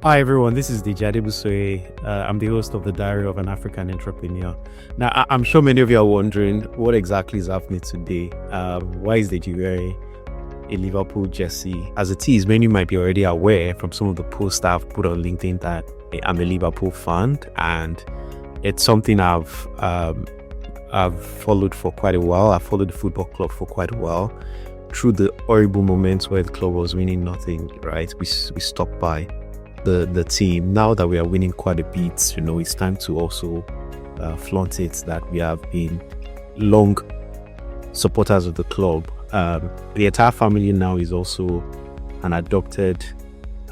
Hi everyone, this is Deji Adebusoye. I'm the host of the Diary of an African Entrepreneur. Now, I'm sure many of you are wondering what exactly is happening today. Why is Deji wearing a Liverpool jersey? As it is, many might be already aware from some of the posts I've put on LinkedIn that I'm a Liverpool fan, and it's something I've followed for quite a while. I've followed the football club for quite a while. Through the horrible moments where the club was winning nothing, right? We stopped by the team. Now that we are winning quite a bit, it's time to also flaunt it that we have been long supporters of the club. The entire family now is also an adopted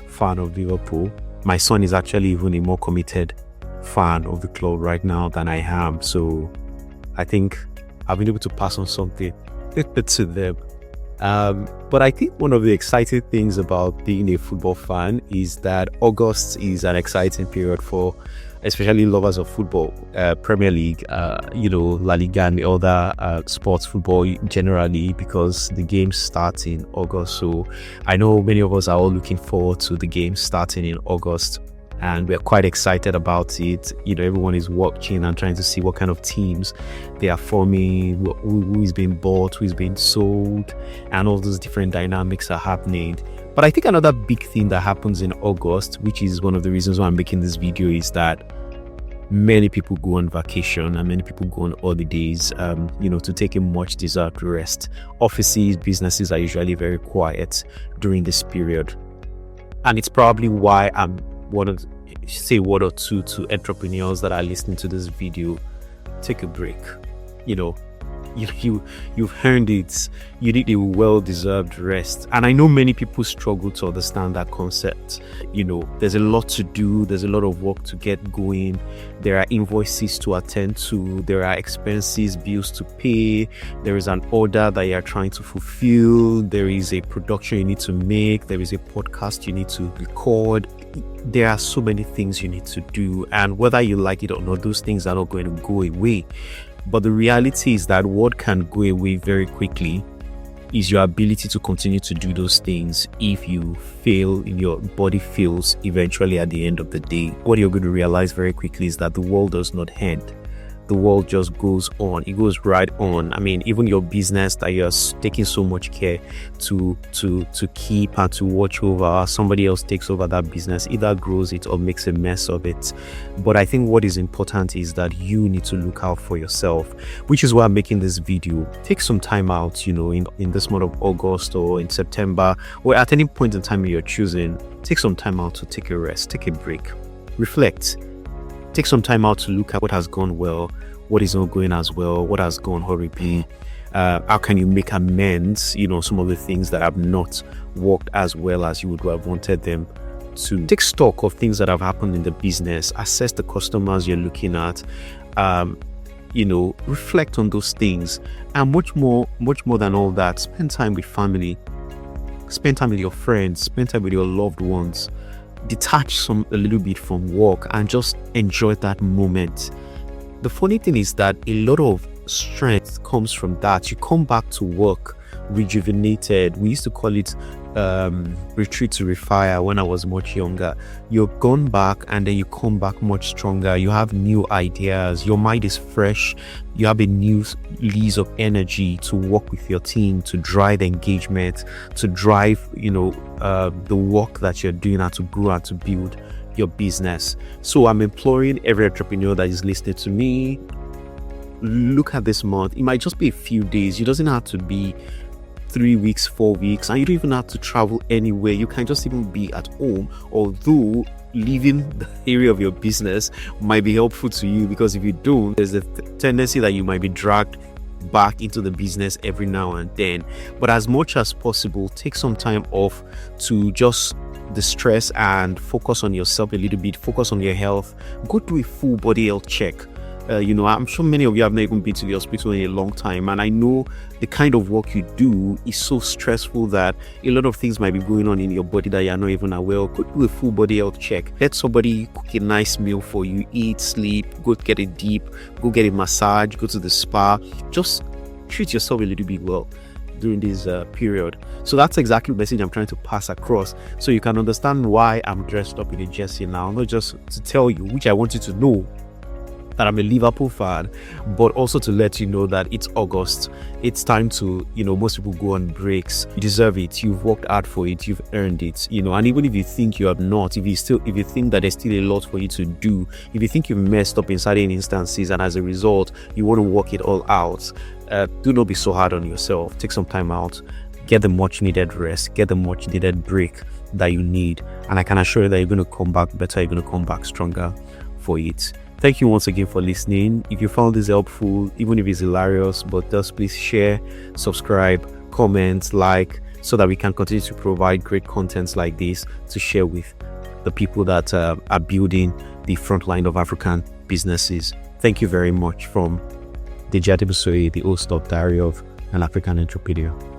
fan of Liverpool. My son is actually even a more committed fan of the club right now than I am. So I think I've been able to pass on something to them. But I think one of the exciting things about being a football fan is that August is an exciting period for especially lovers of football, Premier League, La Liga and the other sports football generally, because the games start in August. So I know many of us are all looking forward to the games starting in August, and we're quite excited about it. Everyone is watching and trying to see what kind of teams they are forming, who is being bought, who is being sold, and all those different dynamics are happening. But I think another big thing that happens in August, which is one of the reasons why I'm making this video, is that many people go on vacation and many people go on holidays, to take a much deserved rest. Offices, businesses are usually very quiet during this period. And it's probably why I'm want to say a word or two to entrepreneurs that are listening to this video. Take a break. You've earned it. You need a well-deserved rest. And I know many people struggle to understand that concept. There's a lot to do. There's a lot of work to get going. There are invoices to attend to. There are expenses, bills to pay. There is an order that you are trying to fulfill. There is a production you need to make. There is a podcast you need to record. There are so many things you need to do. And whether you like it or not, those things are not going to go away. But the reality is that what can go away very quickly is your ability to continue to do those things. If you fail, your body fails eventually at the end of the day. What you're going to realize very quickly is that the world does not end. The world just goes on. It goes right on. I mean, even your business that you're taking so much care to keep and to watch over, somebody else takes over that business, either grows it or makes a mess of it. But I think what is important is that you need to look out for yourself, which is why I'm making this video. Take some time out, in this month of August or in September, or at any point in time you're choosing. Take some time out to take a rest, take a break, reflect. Take some time out to look at what has gone well, what is not going as well, what has gone horribly. How can you make amends, some of the things that have not worked as well as you would have wanted them to. Take stock of things that have happened in the business, assess the customers you're looking at, reflect on those things. And much more than all that, spend time with family, spend time with your friends, spend time with your loved ones. Detach a little bit from work and just enjoy that moment. The funny thing is that a lot of strength comes from that. You come back to work rejuvenated. We used to call it retreat to Refire when I was much younger. You've gone back and then you come back much stronger. You have new ideas. Your mind is fresh. You have a new lease of energy to work with your team, to drive engagement, to drive, the work that you're doing and to grow and to build your business. So I'm imploring every entrepreneur that is listening to me, look at this month. It might just be a few days. It doesn't have to be 3 weeks, 4 weeks, and you don't even have to travel anywhere. You can just even be at home, although leaving the area of your business might be helpful to you, because if you don't, there's a tendency that you might be dragged back into the business every now and then. But as much as possible, take some time off to just distress and focus on yourself a little bit, focus on your health. Go do a full body health check. I'm sure many of you have not even been to the hospital in a long time, and I know the kind of work you do is so stressful that a lot of things might be going on in your body that you're not even aware of. Go do a full body health check. Let somebody cook a nice meal for you, eat, sleep, go get a dip, go get a massage, go to the spa. Just treat yourself a little bit well. during this period. So that's exactly the message I'm trying to pass across, so you can understand why I'm dressed up in a jersey now, not just to tell you, which I want you to know, that I'm a Liverpool fan, but also to let you know that it's August. It's time to, most people go on breaks. You deserve it. You've worked hard for it. You've earned it, and even if you think you have not, if you think that there's still a lot for you to do, if you think you've messed up in certain instances and as a result, you want to work it all out, do not be so hard on yourself. Take some time out. Get the much needed rest. Get the much needed break that you need. And I can assure you that you're going to come back better. You're going to come back stronger for it. Thank you once again for listening. If you found this helpful, even if it's hilarious, but just please share, subscribe, comment, like, so that we can continue to provide great contents like this to share with the people that are building the front line of African businesses. Thank you very much. From Deji Adebusoye, the host of Diary of an African Entrepreneur.